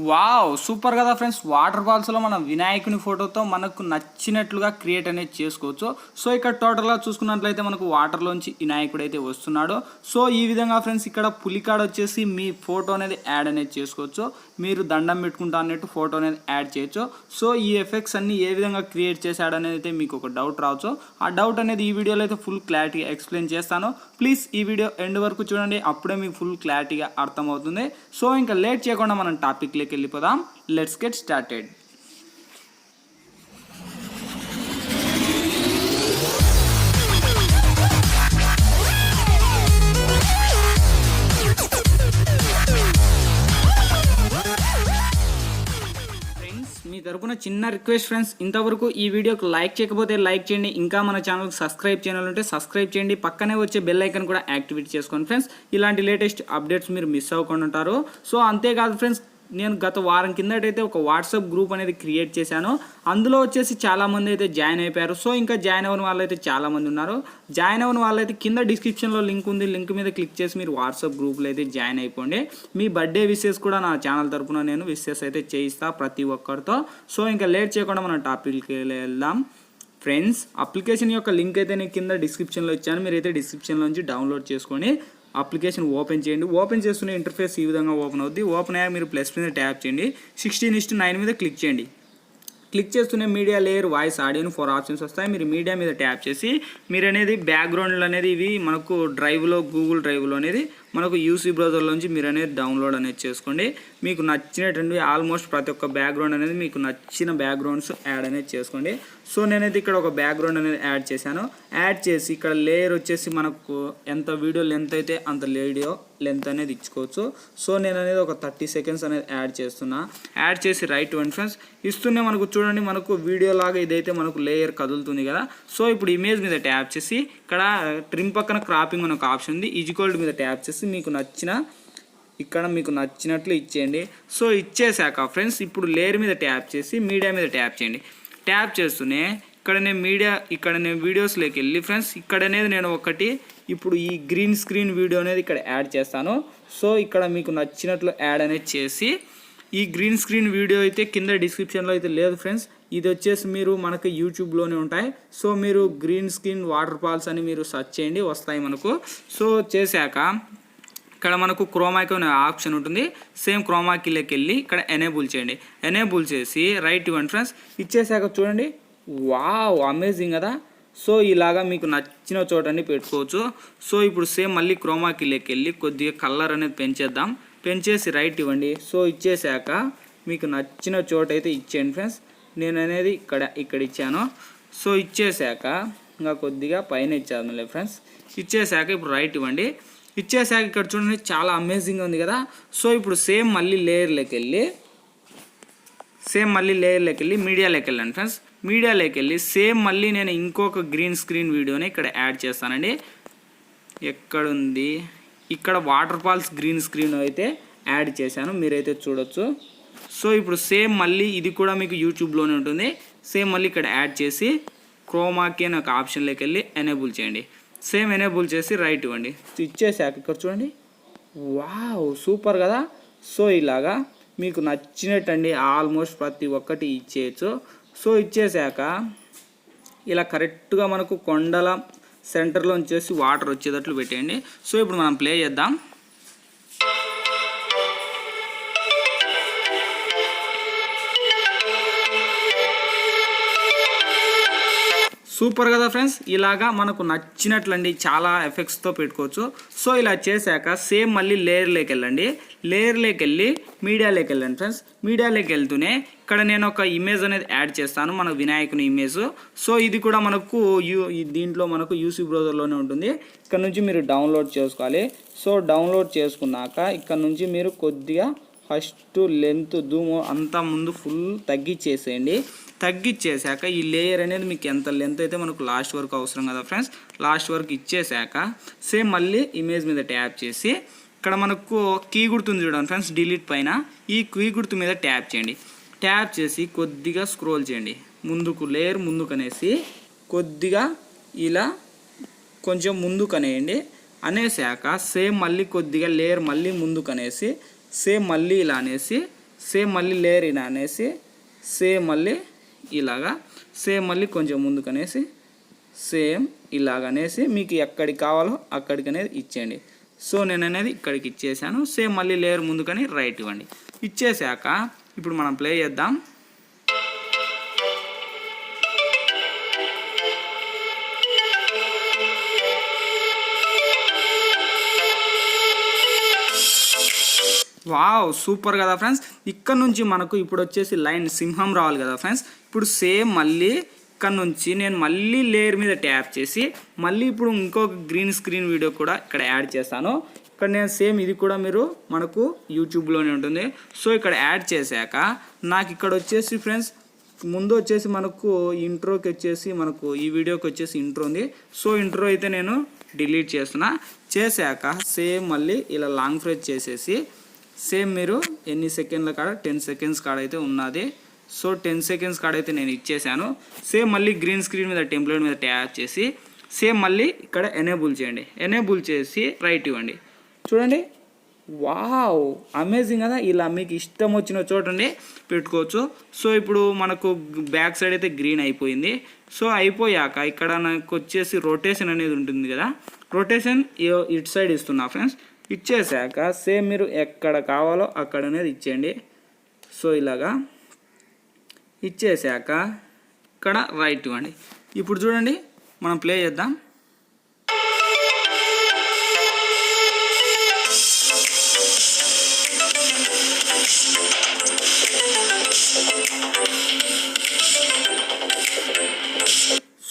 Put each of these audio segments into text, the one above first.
Wow super కదా friends. Water ఫాల్స్లో మన వినాయకుని ఫోటోతో మనకు నచ్చినట్లుగా క్రియేట్ అనేది చేసుకోవచ్చు. సో ఇక్కడ టోటల్గా చూసుకున్నట్లయితే మనకు వాటర్లోంచి వినాయకుడు అయితే వస్తున్నాడు. సో ఈ విధంగా ఫ్రెండ్స్ ఇక్కడ పులికాడ వచ్చేసి మీ ఫోటో అనేది యాడ్ అనేది చేసుకోవచ్చు. మీరు దండం పెట్టుకుంటా అన్నట్టు ఫోటో అనేది యాడ్ చేయొచ్చు. సో ఈ ఎఫెక్ట్స్ అన్ని ఏ విధంగా క్రియేట్ చేశాడు అనేది అయితే మీకు ఒక డౌట్ రావచ్చు. ఆ డౌట్ అనేది ఈ వీడియోలో అయితే ఫుల్ క్లారిటీగా ఎక్స్ప్లెయిన్ చేస్తాను. ప్లీజ్ ఈ వీడియో ఎండ్ వరకు చూడండి, అప్పుడే మీకు ఫుల్ క్లారిటీగా అర్థమవుతుంది. సో ఇంకా లేట్ చేయకుండా మనం టాపిక్లోకి వెళ్ళిపోదాం. Let's get started. మీ తరపున చిన్న రిక్వెస్ట్ ఫ్రెండ్స్, ఇంతవరకు ఈ వీడియోకి లైక్ చేయకపోతే లైక్ చేయండి. ఇంకా మన ఛానల్కి సబ్స్క్రైబ్ ఛానల్ ఉంటే సబ్స్క్రైబ్ చేయండి. పక్కనే వచ్చే బెల్ ఐకాన్ కూడా యాక్టివేట్ చేసుకోండి ఫ్రెండ్స్. ఇలాంటి లేటెస్ట్ అప్డేట్స్ మీరు మిస్ అవ్వకుండా ఉంటారు. సో అంతేకాదు ఫ్రెండ్స్, నేను గత వారం కిందటైతే ఒక వాట్సాప్ గ్రూప్ అనేది క్రియేట్ చేశాను. అందులో వచ్చేసి చాలామంది అయితే జాయిన్ అయిపోయారు. సో ఇంకా జాయిన్ అవ్వని వాళ్ళు అయితే చాలామంది ఉన్నారు. జాయిన్ అవ్వని వాళ్ళైతే కింద డిస్క్రిప్షన్లో లింక్ ఉంది, లింక్ మీద క్లిక్ చేసి మీరు వాట్సాప్ గ్రూప్లో అయితే జాయిన్ అయిపోండి. మీ బర్త్డే విషెస్ కూడా నా ఛానల్ తరపున నేను విషెస్ అయితే చేయిస్తా ప్రతి ఒక్కరితో. సో ఇంకా లేట్ చేయకుండా మనం టాపిక్కి వెళ్దాం ఫ్రెండ్స్. అప్లికేషన్ యొక్క లింక్ అయితే నేను కింద డిస్క్రిప్షన్లో ఇచ్చాను. మీరైతే డిస్క్రిప్షన్లోంచి డౌన్లోడ్ చేసుకొని అప్లికేషన్ ఓపెన్ చేయండి. ఓపెన్ చేస్తున్న ఇంటర్ఫేస్ ఈ విధంగా ఓపెన్ అవుద్ది. ఓపెన్ అయ్యాక మీరు ప్లస్ మీద ట్యాప్ చేయండి. 16:9 మీద క్లిక్ చేయండి. క్లిక్ చేస్తూనే media layer, voice, audio 4 options వస్తాయి. మీరు మీడియా మీద ట్యాప్ చేసి మీరు అనేది బ్యాక్గ్రౌండ్లు అనేది ఇవి మనకు డ్రైవ్లో, గూగుల్ డ్రైవ్లో అనేది మనకు యూసీ బ్రౌజర్లోంచి మీరు అనేది డౌన్లోడ్ అనేది చేసుకోండి. మీకు నచ్చినటువంటి ఆల్మోస్ట్ ప్రతి ఒక్క బ్యాక్గ్రౌండ్ అనేది మీకు నచ్చిన బ్యాక్గ్రౌండ్స్ యాడ్ అనేది చేసుకోండి. సో నేనైతే ఇక్కడ ఒక బ్యాక్గ్రౌండ్ అనేది యాడ్ చేశాను. యాడ్ చేసి ఇక్కడ లేయర్ వచ్చేసి మనకు ఎంత వీడియో లెంత్ అయితే అంత వీడియో లెంత్ అనేది ఇచ్చుకోవచ్చు. సో నేను అనేది ఒక 30 సెకండ్స్ అనేది యాడ్ చేస్తున్నా. యాడ్ చేసి రైట్ ఫ్రెండ్స్ ఇస్తూనే మనకు చూడండి, మనకు వీడియో లాగా ఇదైతే మనకు లేయర్ కదులుతుంది కదా. సో ఇప్పుడు ఇమేజ్ మీద ట్యాప్ చేసి ఇక్కడ ట్రిమ్ పక్కన క్రాపింగ్ అనే ఒక ఆప్షన్ ఉంది. ఈజ్ఈక్వల్ మీద ట్యాప్ చేసి మీకు నచ్చినట్లు ఇచ్చేయండి. సో ఇచ్చేసాక ఫ్రెండ్స్ ఇప్పుడు లేయర్ మీద ట్యాప్ చేసి మీడియా మీద ట్యాప్ చేయండి. ట్యాప్ చేస్తూనే ఇక్కడ నేను వీడియోస్లోకి వెళ్ళి ఫ్రెండ్స్ ఇక్కడ అనేది నేను ఒకటి ఇప్పుడు ఈ గ్రీన్ స్క్రీన్ వీడియో అనేది ఇక్కడ యాడ్ చేస్తాను. సో ఇక్కడ మీకు నచ్చినట్లు యాడ్ అనేది చేసి ఈ గ్రీన్ స్క్రీన్ వీడియో అయితే కింద డిస్క్రిప్షన్లో అయితే లేదు ఫ్రెండ్స్. ఇది వచ్చేసి మీరు మనకు యూట్యూబ్లోనే ఉంటాయి. సో మీరు గ్రీన్ స్క్రీన్ వాటర్ ఫాల్స్ అని మీరు సెర్చ్ చేయండి, వస్తాయి మనకు. సో చేశాక ఇక్కడ మనకు క్రోమాకి అనే ఆప్షన్ ఉంటుంది. సేమ్ క్రోమాకీలోకి వెళ్ళి ఇక్కడ ఎనేబుల్ చేయండి. ఎనేబుల్ చేసి రైట్ ఇవ్వండి ఫ్రెండ్స్. ఇచ్చేసాక చూడండి, వావ్ అమేజింగ్ కదా. సో ఇలాగా మీకు నచ్చిన చోటని పెట్టుకోవచ్చు. సో ఇప్పుడు సేమ్ మళ్ళీ క్రోమాకీలోకి వెళ్ళి కొద్దిగా కలర్ అనేది పెంచేద్దాం. పెంచేసి రైట్ ఇవ్వండి. సో ఇచ్చేసాక మీకు నచ్చిన చోట అయితే ఇచ్చేయండి ఫ్రెండ్స్. నేను అనేది ఇక్కడ ఇచ్చాను. సో ఇచ్చేసాక ఇంకా కొద్దిగా పైన ఇచ్చాను ఫ్రెండ్స్. ఇచ్చేసాక ఇప్పుడు రైట్ ఇవ్వండి. ఇచ్చేసాక ఇక్కడ చూడండి చాలా అమేజింగ్ ఉంది కదా. సో ఇప్పుడు సేమ్ మళ్ళీ లేయర్లోకి వెళ్ళి మీడియాలోకి వెళ్ళండి ఫ్రెండ్స్. మీడియాలోకి వెళ్ళి సేమ్ మళ్ళీ నేను ఇంకొక గ్రీన్ స్క్రీన్ వీడియోని ఇక్కడ యాడ్ చేస్తానండి. ఎక్కడుంది, ఇక్కడ వాటర్ ఫాల్స్ గ్రీన్ స్క్రీన్ అయితే యాడ్ చేశాను, మీరైతే చూడొచ్చు. సో ఇప్పుడు సేమ్ మళ్ళీ ఇది కూడా మీకు యూట్యూబ్లోనే ఉంటుంది. సేమ్ మళ్ళీ ఇక్కడ యాడ్ చేసి క్రోమాకి అనే ఒక ఆప్షన్లోకి వెళ్ళి ఎనేబుల్ చేయండి. సేమ్ ఎనేబుల్ చేసి రైట్ ఇవ్వండి. ఇచ్చేసాక ఇక్కడ చూడండి, వావ్ సూపర్ కదా. సో ఇలాగా మీకు నచ్చినట్టండి ఆల్మోస్ట్ ప్రతి ఒక్కటి ఇచ్చేయచ్చు. సో ఇచ్చేసాక ఇలా కరెక్ట్గా మనకు కొండల సెంటర్లో వచ్చేసి వాటర్ వచ్చేటట్లు పెట్టేయండి. సో ఇప్పుడు మనం ప్లే చేద్దాం. సూపర్ కదా ఫ్రెండ్స్. ఇలాగా మనకు నచ్చినట్లండి చాలా ఎఫెక్ట్స్తో పెట్టుకోవచ్చు. సో ఇలా చేశాక సేమ్ మళ్ళీ లేయర్లోకి వెళ్ళండి. లేయర్లోకి వెళ్ళి మీడియాలోకి వెళ్ళండి ఫ్రెండ్స్. మీడియాలోకి వెళ్తూనే ఇక్కడ నేను ఒక ఇమేజ్ అనేది యాడ్ చేస్తాను, మన వినాయకుని ఇమేజ్. సో ఇది కూడా మనకు దీంట్లో మనకు యూసీ బ్రౌజర్లోనే ఉంటుంది. ఇక్కడ నుంచి మీరు డౌన్లోడ్ చేసుకోవాలి. సో డౌన్లోడ్ చేసుకున్నాక ఇక్కడ నుంచి మీరు కొద్దిగా ఫస్ట్ లెంత్ జూమ్ అంతా ముందు ఫుల్ తగ్గించేసేయండి. తగ్గించేసాక ఈ లేయర్ అనేది మీకు ఎంత లెంత్ అయితే మనకు లాస్ట్ వరకు అవసరం కదా ఫ్రెండ్స్. లాస్ట్ వరకు ఇచ్చేసాక సేమ్ మళ్ళీ ఇమేజ్ మీద ట్యాప్ చేసి ఇక్కడ మనకు కీ గుర్తుంది చూడండి ఫ్రెండ్స్, డిలీట్ పైన ఈ కీ గుర్తు మీద ట్యాప్ చేయండి. ట్యాప్ చేసి కొద్దిగా స్క్రోల్ చేయండి ముందుకు, లేయర్ ముందుకనేసి కొద్దిగా ఇలా కొంచెం ముందుకనేయండి. అనేసాక సేమ్ మళ్ళీ కొద్దిగా లేయర్ మళ్ళీ ముందుకనేసి సేమ్ మళ్ళీ ఇలా అనేసి సేమ్ మళ్ళీ లేయర్ ఇలా అనేసి సేమ్ మళ్ళీ ఇలాగా సేమ్ మళ్ళీ కొంచెం ముందుకు అనేసి సేమ్ ఇలాగనేసి మీకు ఎక్కడికి కావాలో అక్కడికి అనేది ఇచ్చేయండి. సో నేను అనేది ఇక్కడికి ఇచ్చేసాను. సేమ్ మళ్ళీ లేయర్ ముందుకని రైట్ ఇవ్వండి. ఇచ్చేసాక ఇప్పుడు మనం ప్లే చేద్దాం. వావ్ సూపర్ కదా ఫ్రెండ్స్. ఇక్కడ నుంచి మనకు ఇప్పుడు వచ్చేసి లైన్ సింహం రావాలి కదా ఫ్రెండ్స్. ఇప్పుడు సేమ్ మళ్ళీ ఇక్కడ నుంచి నేను మళ్ళీ లేయర్ మీద ట్యాప్ చేసి మళ్ళీ ఇప్పుడు ఇంకొక గ్రీన్ స్క్రీన్ వీడియో కూడా ఇక్కడ యాడ్ చేస్తాను. ఇక్కడ నేను సేమ్ ఇది కూడా మీరు మనకు యూట్యూబ్లోనే ఉంటుంది. సో ఇక్కడ యాడ్ చేశాక నాకు ఇక్కడ వచ్చేసి ఫ్రెండ్స్ ముందు వచ్చేసి మనకు ఇంట్రోకి వచ్చేసి మనకు ఈ వీడియోకి వచ్చేసి ఇంట్రో ఉంది. సో ఇంట్రో అయితే నేను డిలీట్ చేశాక సేమ్ మళ్ళీ ఇలా లాంగ్ ఫ్రేజ్ చేసేసి సేమ్ మీరు ఎన్ని సెకండ్ల కాడ 10 సెకండ్స్ కాడ అయితే ఉన్నది. సో 10 సెకండ్స్ కాడ అయితే నేను ఇచ్చేసాను. సేమ్ మళ్ళీ గ్రీన్ స్క్రీన్ మీద టెంప్లెట్ మీద ట్యాప్ చేసి సేమ్ మళ్ళీ ఇక్కడ ఎనేబుల్ చేయండి. ఎనేబుల్ చేసి రైట్ ఇవ్వండి. చూడండి వావ్ అమేజింగ్ కదా. ఇలా మీకు ఇష్టం వచ్చిన చూడండి పెట్టుకోవచ్చు. సో ఇప్పుడు మనకు బ్యాక్ సైడ్ అయితే గ్రీన్ అయిపోయింది. సో అయిపోయాక ఇక్కడ నాకు వచ్చేసి రొటేషన్ అనేది ఉంటుంది కదా. రొటేషన్ ఇటు సైడ్ ఇస్తున్నా ఫ్రెండ్స్. ఇచ్చేసాక సేమ్ మీరు ఎక్కడ కావాలో అక్కడ అనేది ఇచ్చేయండి. సో ఇలాగా ఇచ్చేసాక ఇక్కడ రైట్ ఇవ్వండి. ఇప్పుడు చూడండి మనం ప్లే చేద్దాం.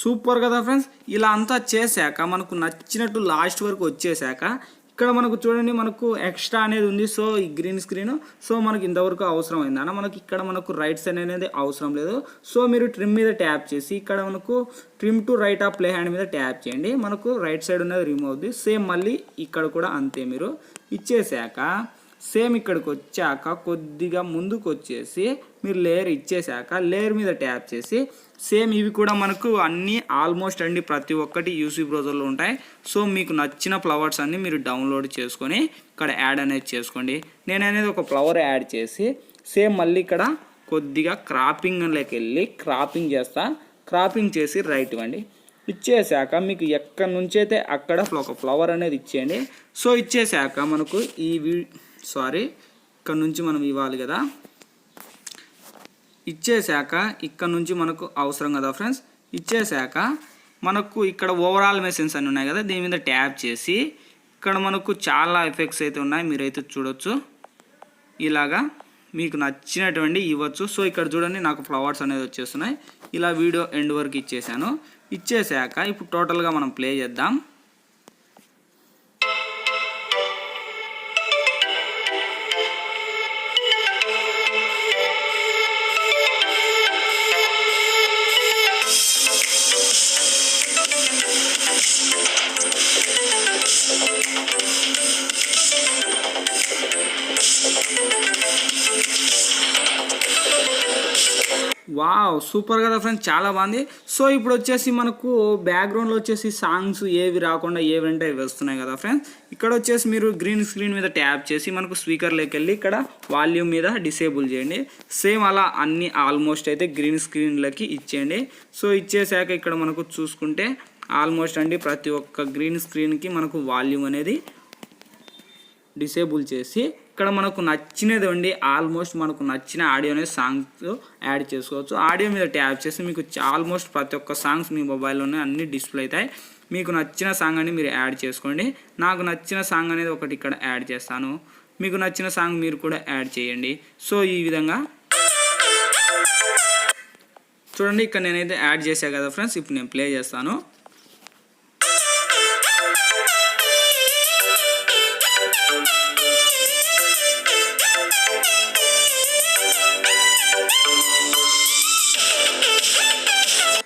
సూపర్ కదా ఫ్రెండ్స్. ఇలా అంతా చేశాక మనకు నచ్చినట్టు లాస్ట్ వరకు వచ్చేసాక ఇక్కడ మనకు చూడండి మనకు ఎక్స్ట్రా అనేది ఉంది. సో ఈ గ్రీన్ స్క్రీన్ సో మనకి ఇంతవరకు అవసరం అయిందన్న. మనకి ఇక్కడ మనకు రైట్ సైడ్ అనేది అవసరం లేదు. సో మీరు ట్రిమ్ మీద ట్యాప్ చేసి ఇక్కడ మనకు trim to right of play hand మీద ట్యాప్ చేయండి. మనకు రైట్ సైడ్ ఉన్నది రిమూవ్ అవుద్ది. సేమ్ మళ్ళీ ఇక్కడ కూడా అంతే మీరు ఇచ్చేసాక సేమ్ ఇక్కడికి వచ్చాక కొద్దిగా ముందుకు వచ్చేసి మీరు లేయర్ ఇచ్చేసాక లేయర్ మీద ట్యాప్ చేసి సేమ్ ఇవి కూడా మనకు అన్నీ ఆల్మోస్ట్ అండి ప్రతి ఒక్కటి యూసీ బ్రౌజర్లో ఉంటాయి. సో మీకు నచ్చిన ఫ్లవర్స్ అన్నీ మీరు డౌన్లోడ్ చేసుకొని ఇక్కడ యాడ్ అనేది చేసుకోండి. నేను అనేది ఒక ఫ్లవర్ యాడ్ చేసి సేమ్ మళ్ళీ ఇక్కడ కొద్దిగా క్రాపింగ్లోకి వెళ్ళి క్రాపింగ్ చేస్తా. క్రాపింగ్ చేసి రైట్ ఇవ్వండి. ఇచ్చేసాక మీకు ఎక్కడి నుంచి అయితే అక్కడ ఒక ఫ్లవర్ అనేది ఇచ్చేయండి. సో ఇచ్చేసాక మనకు ఇక్కడ నుంచి మనం ఇవ్వాలి కదా. ఇచ్చేసాక ఇక్కడ నుంచి మనకు అవసరం కదా ఫ్రెండ్స్. ఇచ్చేసాక మనకు ఇక్కడ ఓవరాల్ మెషన్స్ అన్నీ ఉన్నాయి కదా. దీని మీద ట్యాప్ చేసి ఇక్కడ మనకు చాలా ఎఫెక్ట్స్ అయితే ఉన్నాయి. మీరైతే చూడొచ్చు. ఇలాగా మీకు నచ్చినటువంటి ఇవ్వచ్చు. సో ఇక్కడ చూడండి నాకు ఫ్లవర్స్ అనేది వచ్చేస్తున్నాయి. ఇలా వీడియో ఎండ్ వరకు ఇచ్చేసాను. ఇచ్చేసాక ఇప్పుడు టోటల్గా మనం ప్లే చేద్దాం. వావ్ సూపర్ కదా ఫ్రెండ్స్, చాలా బాగుంది. సో ఇప్పుడు వచ్చేసి మనకు బ్యాక్గ్రౌండ్లో వచ్చేసి సాంగ్స్ ఏవి రాకుండా ఏవంటే అవి వస్తున్నాయి కదా ఫ్రెండ్స్. ఇక్కడ వచ్చేసి మీరు గ్రీన్ స్క్రీన్ మీద ట్యాప్ చేసి మనకు స్పీకర్లోకి వెళ్ళి ఇక్కడ వాల్యూమ్ మీద డిసేబుల్ చేయండి. సేమ్ అలా అన్ని ఆల్మోస్ట్ అయితే గ్రీన్ స్క్రీన్లకి ఇచ్చేయండి. సో ఇచ్చేసాక ఇక్కడ మనకు చూసుకుంటే ఆల్మోస్ట్ అండి ప్రతి ఒక్క గ్రీన్ స్క్రీన్కి మనకు వాల్యూమ్ అనేది డిసేబుల్ చేసి ఇక్కడ మనకు నచ్చినది అండి ఆల్మోస్ట్ మనకు నచ్చిన ఆడియో అనేది సాంగ్స్ యాడ్ చేసుకోవచ్చు. ఆడియో మీద ట్యాప్ చేసి మీకు ఆల్మోస్ట్ ప్రతి ఒక్క సాంగ్స్ మీ మొబైల్లోనే అన్ని డిస్ప్లే అవుతాయి. మీకు నచ్చిన సాంగ్ అని మీరు యాడ్ చేసుకోండి. నాకు నచ్చిన సాంగ్ అనేది ఒకటి ఇక్కడ యాడ్ చేస్తాను. మీకు నచ్చిన సాంగ్ మీరు కూడా యాడ్ చేయండి. సో ఈ విధంగా చూడండి ఇక్కడ నేనైతే యాడ్ చేశాను కదా ఫ్రెండ్స్. ఇప్పుడు నేను ప్లే చేస్తాను.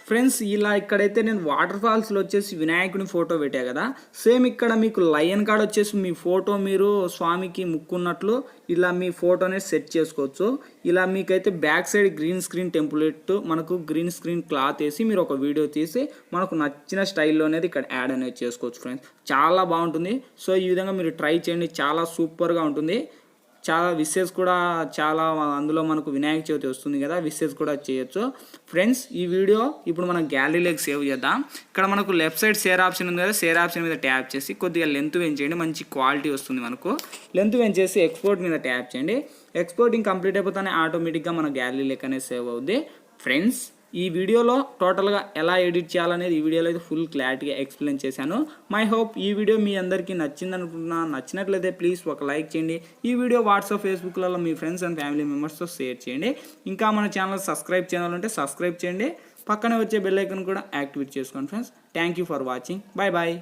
ఫ్రెండ్స్ ఇలా ఇక్కడైతే నేను వాటర్ ఫాల్స్లో వచ్చేసి వినాయకుని ఫోటో పెట్టా కదా. సేమ్ ఇక్కడ మీకు లయన్ కాడ వచ్చేసి మీ ఫోటో మీరు స్వామికి ముక్కున్నట్లు ఇలా మీ ఫోటోనే సెట్ చేసుకోవచ్చు. ఇలా మీకైతే back side green screen template మనకు గ్రీన్ స్క్రీన్ క్లాత్ వేసి మీరు ఒక వీడియో తీసి మనకు నచ్చిన స్టైల్లో అనేది ఇక్కడ యాడ్ అనేది చేసుకోవచ్చు ఫ్రెండ్స్. చాలా బాగుంటుంది. సో ఈ విధంగా మీరు ట్రై చేయండి. చాలా సూపర్గా ఉంటుంది. చాలా విషెస్ కూడా చాలా అందులో మనకు వినాయక చవితి వస్తుంది కదా, విషెస్ కూడా చేయొచ్చు ఫ్రెండ్స్. ఈ వీడియో ఇప్పుడు మనం గ్యాలరీలోకి సేవ్ చేద్దాం. ఇక్కడ మనకు లెఫ్ట్ సైడ్ షేర్ ఆప్షన్ ఉంది కదా, షేర్ ఆప్షన్ మీద ట్యాప్ చేసి కొద్దిగా లెంత్ పెంచేయండి, మంచి క్వాలిటీ వస్తుంది మనకు. లెంత్ పెంచేసి ఎక్స్పోర్ట్ మీద ట్యాప్ చేయండి. ఎక్స్పోర్టింగ్ కంప్లీట్ అయిపోతానే ఆటోమేటిక్గా మన గ్యాలరీ లెక్కనే సేవ్ అవుద్ది ఫ్రెండ్స్. ఈ వీడియోలో టోటల్గా ఎలా ఎడిట్ చేయాలనేది ఈ వీడియోలో అయితే ఫుల్ క్లారిటీగా ఎక్స్ప్లెయిన్ చేశాను. మై హోప్ ఈ వీడియో మీ అందరికీ నచ్చింది అనుకుంటున్నా. నచ్చినట్లయితే ప్లీజ్ ఒక లైక్ చేయండి. ఈ వీడియో వాట్సాప్, ఫేస్బుక్లలో మీ ఫ్రెండ్స్ అండ్ ఫ్యామిలీ మెంబర్స్తో షేర్ చేయండి. ఇంకా మన ఛానల్ సబ్స్క్రైబ్ చేయాలంటే సబ్స్క్రైబ్ చేయండి. పక్కనే వచ్చే బెల్ ఐకాన్ కూడా యాక్టివేట్ చేసుకోండి friends. Thank you for watching. Bye bye.